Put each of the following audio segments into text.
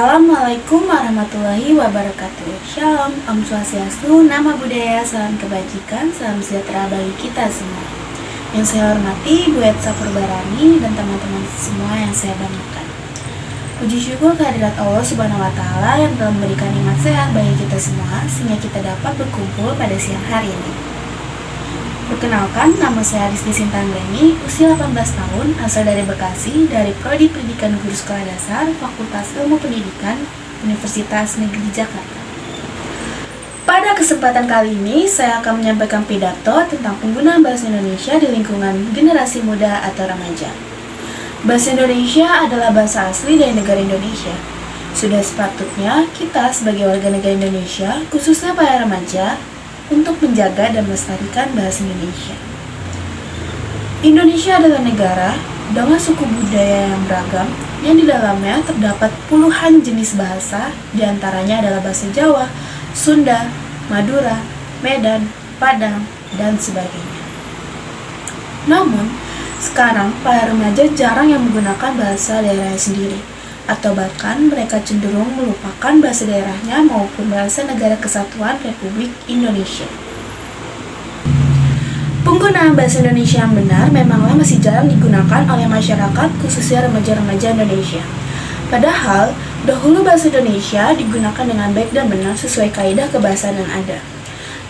Assalamualaikum warahmatullahi wabarakatuh. Shalom, Om Swastiastu, Nama Budaya, Salam Kebajikan, Salam Sejahtera bagi kita semua. Yang saya hormati Bu Etsa Purbarani dan teman-teman semua yang saya banggakan. Puji syukur kehadirat Allah Subhanahu wa Ta'ala yang telah memberikan nikmat sehat bagi kita semua sehingga kita dapat berkumpul pada siang hari ini. Perkenalkan, nama saya Rizky Sintangreni, usia 18 tahun, asal dari Bekasi, dari Prodi Pendidikan Guru Sekolah Dasar, Fakultas Ilmu Pendidikan, Universitas Negeri Jakarta. Pada kesempatan kali ini, saya akan menyampaikan pidato tentang penggunaan bahasa Indonesia di lingkungan generasi muda atau remaja. Bahasa Indonesia adalah bahasa asli dari negara Indonesia. Sudah sepatutnya kita sebagai warga negara Indonesia, khususnya para remaja, untuk menjaga dan melestarikan bahasa Indonesia. Indonesia adalah negara dengan suku budaya yang beragam, yang di dalamnya terdapat puluhan jenis bahasa, diantaranya adalah bahasa Jawa, Sunda, Madura, Medan, Padang, dan sebagainya. Namun, sekarang para remaja jarang yang menggunakan bahasa daerahnya sendiri, atau bahkan mereka cenderung melupakan bahasa daerahnya maupun bahasa Negara Kesatuan Republik Indonesia. Penggunaan bahasa Indonesia yang benar memanglah masih jarang digunakan oleh masyarakat, khususnya remaja-remaja Indonesia. Padahal, dahulu bahasa Indonesia digunakan dengan baik dan benar sesuai kaidah kebahasaan yang ada.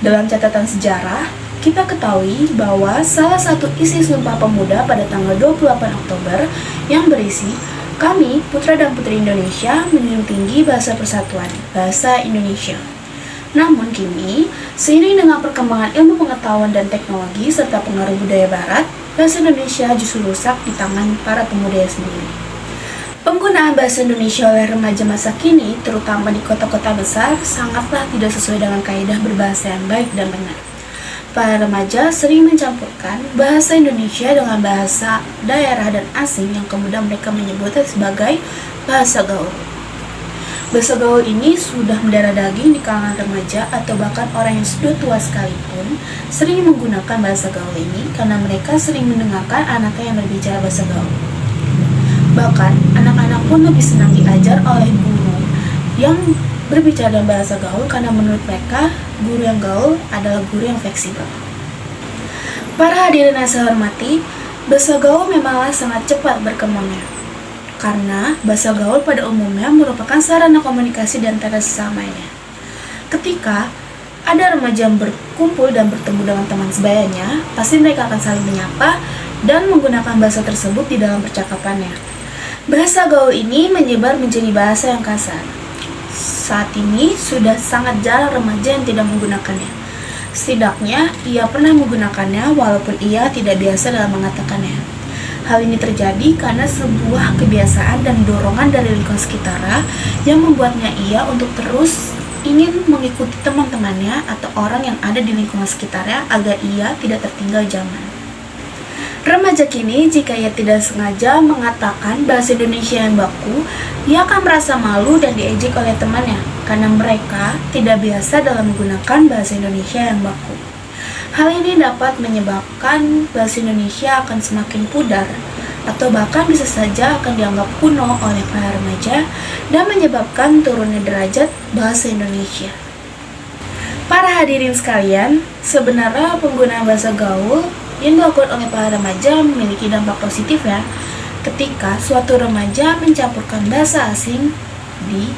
Dalam catatan sejarah, kita ketahui bahwa salah satu isi Sumpah Pemuda pada tanggal 28 Oktober yang berisi, "Kami, putra dan putri Indonesia, menjunjung tinggi bahasa persatuan, bahasa Indonesia." Namun kini, seiring dengan perkembangan ilmu pengetahuan dan teknologi serta pengaruh budaya barat, bahasa Indonesia justru rusak di tangan para pemuda sendiri. Penggunaan bahasa Indonesia oleh remaja masa kini, terutama di kota-kota besar, sangatlah tidak sesuai dengan kaidah berbahasa yang baik dan benar. Para remaja sering mencampurkan bahasa Indonesia dengan bahasa daerah dan asing yang kemudian mereka menyebutnya sebagai bahasa gaul. Bahasa gaul ini sudah mendarah daging di kalangan remaja atau bahkan orang yang sudah tua sekalipun sering menggunakan bahasa gaul ini karena mereka sering mendengarkan anaknya yang berbicara bahasa gaul. Bahkan, anak-anak pun lebih senang diajar oleh guru yang berbicara dalam bahasa gaul karena menurut mereka guru yang gaul adalah guru yang fleksibel. Para hadirin yang saya hormati, bahasa gaul memanglah sangat cepat berkembangnya. Karena bahasa gaul pada umumnya merupakan sarana komunikasi di antara sesamanya. Ketika ada remaja yang berkumpul dan bertemu dengan teman sebayanya, pasti mereka akan saling menyapa dan menggunakan bahasa tersebut di dalam percakapannya. Bahasa gaul ini menyebar menjadi bahasa yang kasar. Saat ini sudah sangat jarang remaja yang tidak menggunakannya. Setidaknya ia pernah menggunakannya walaupun ia tidak biasa dalam mengatakannya. Hal ini terjadi karena sebuah kebiasaan dan dorongan dari lingkungan sekitarnya yang membuatnya ia untuk terus ingin mengikuti teman-temannya atau orang yang ada di lingkungan sekitarnya agar ia tidak tertinggal zaman. Remaja kini, jika ia tidak sengaja mengatakan bahasa Indonesia yang baku, ia akan merasa malu dan diejek oleh temannya karena mereka tidak biasa dalam menggunakan bahasa Indonesia yang baku. Hal ini dapat menyebabkan bahasa Indonesia akan semakin pudar atau bahkan bisa saja akan dianggap kuno oleh para remaja dan menyebabkan turunnya derajat bahasa Indonesia. Para hadirin sekalian, sebenarnya penggunaan bahasa gaul yang dilakukan oleh para remaja memiliki dampak positif ya, ketika suatu remaja mencampurkan bahasa asing di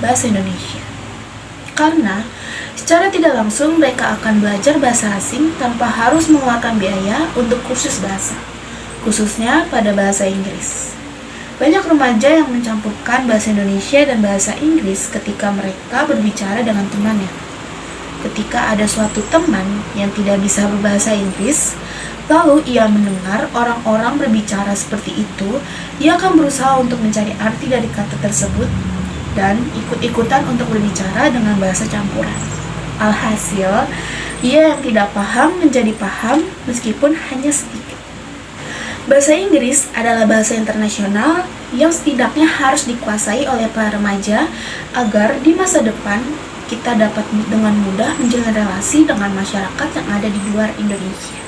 bahasa Indonesia. Karena secara tidak langsung mereka akan belajar bahasa asing tanpa harus mengeluarkan biaya untuk kursus bahasa, khususnya pada bahasa Inggris. Banyak remaja yang mencampurkan bahasa Indonesia dan bahasa Inggris ketika mereka berbicara dengan temannya. Ketika ada suatu teman yang tidak bisa berbahasa Inggris, lalu ia mendengar orang-orang berbicara seperti itu, ia akan berusaha untuk mencari arti dari kata tersebut dan ikut-ikutan untuk berbicara dengan bahasa campuran. Alhasil, ia yang tidak paham menjadi paham meskipun hanya sedikit. Bahasa Inggris adalah bahasa internasional yang setidaknya harus dikuasai oleh para remaja agar di masa depan kita dapat dengan mudah menjalin relasi dengan masyarakat yang ada di luar Indonesia.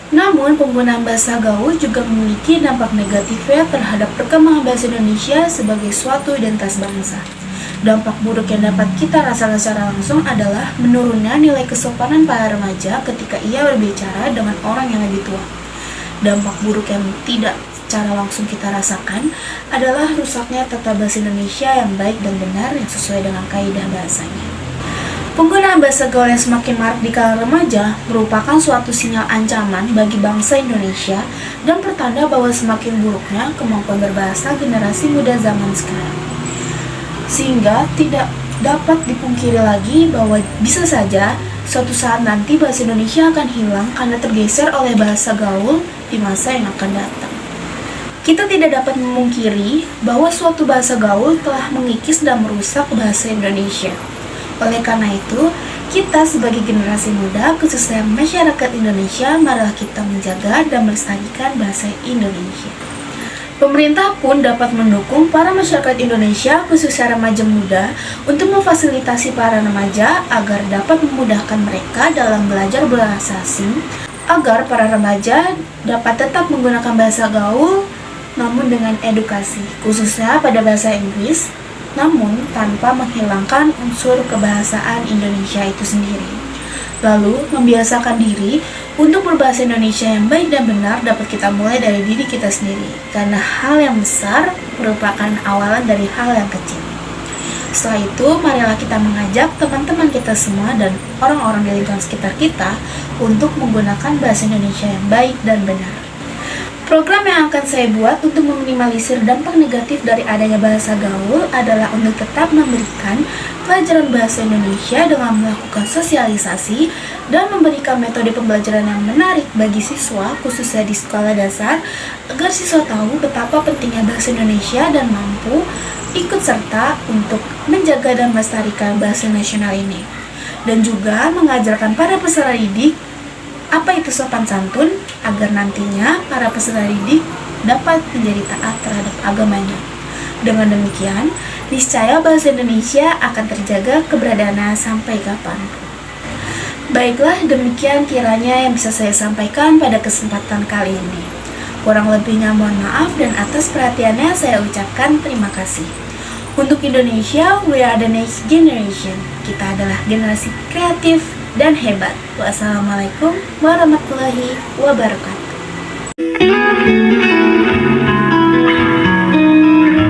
Namun, penggunaan bahasa gaul juga memiliki dampak negatifnya terhadap perkembangan bahasa Indonesia sebagai suatu identitas bangsa. Dampak buruk yang dapat kita rasakan secara langsung adalah menurunnya nilai kesopanan para remaja ketika ia berbicara dengan orang yang lebih tua. Dampak buruk yang tidak secara langsung kita rasakan adalah rusaknya tata bahasa Indonesia yang baik dan benar yang sesuai dengan kaidah bahasanya. Penggunaan bahasa gaul yang semakin marak di kalangan remaja merupakan suatu sinyal ancaman bagi bangsa Indonesia dan pertanda bahwa semakin buruknya kemampuan berbahasa generasi muda zaman sekarang. Sehingga tidak dapat dipungkiri lagi bahwa bisa saja suatu saat nanti bahasa Indonesia akan hilang karena tergeser oleh bahasa gaul di masa yang akan datang. Kita tidak dapat memungkiri bahwa suatu bahasa gaul telah mengikis dan merusak bahasa Indonesia. Oleh karena itu, kita sebagai generasi muda, khususnya masyarakat Indonesia, marilah kita menjaga dan melestarikan bahasa Indonesia. Pemerintah pun dapat mendukung para masyarakat Indonesia, khususnya remaja muda, untuk memfasilitasi para remaja agar dapat memudahkan mereka dalam belajar bahasa asing, agar para remaja dapat tetap menggunakan bahasa gaul, namun dengan edukasi, khususnya pada bahasa Inggris, namun tanpa menghilangkan unsur kebahasaan Indonesia itu sendiri. Lalu, membiasakan diri untuk berbahasa Indonesia yang baik dan benar dapat kita mulai dari diri kita sendiri, karena hal yang besar merupakan awalan dari hal yang kecil. Setelah itu, marilah kita mengajak teman-teman kita semua dan orang-orang di lingkungan sekitar kita untuk menggunakan bahasa Indonesia yang baik dan benar. Program yang akan saya buat untuk meminimalisir dampak negatif dari adanya bahasa gaul adalah untuk tetap memberikan pelajaran bahasa Indonesia dengan melakukan sosialisasi dan memberikan metode pembelajaran yang menarik bagi siswa, khususnya di sekolah dasar, agar siswa tahu betapa pentingnya bahasa Indonesia dan mampu ikut serta untuk menjaga dan melestarikan bahasa nasional ini. Dan juga mengajarkan para peserta didik apa itu sopan santun, agar nantinya para peserta didik dapat menjadi taat terhadap agamanya. Dengan demikian, niscaya bahasa Indonesia akan terjaga keberadaannya sampai kapanpun. Baiklah, demikian kiranya yang bisa saya sampaikan pada kesempatan kali ini. Kurang lebihnya mohon maaf, dan atas perhatiannya saya ucapkan terima kasih. Untuk Indonesia, we are the next generation. Kita adalah generasi kreatif dan hebat. Wassalamualaikum warahmatullahi wabarakatuh.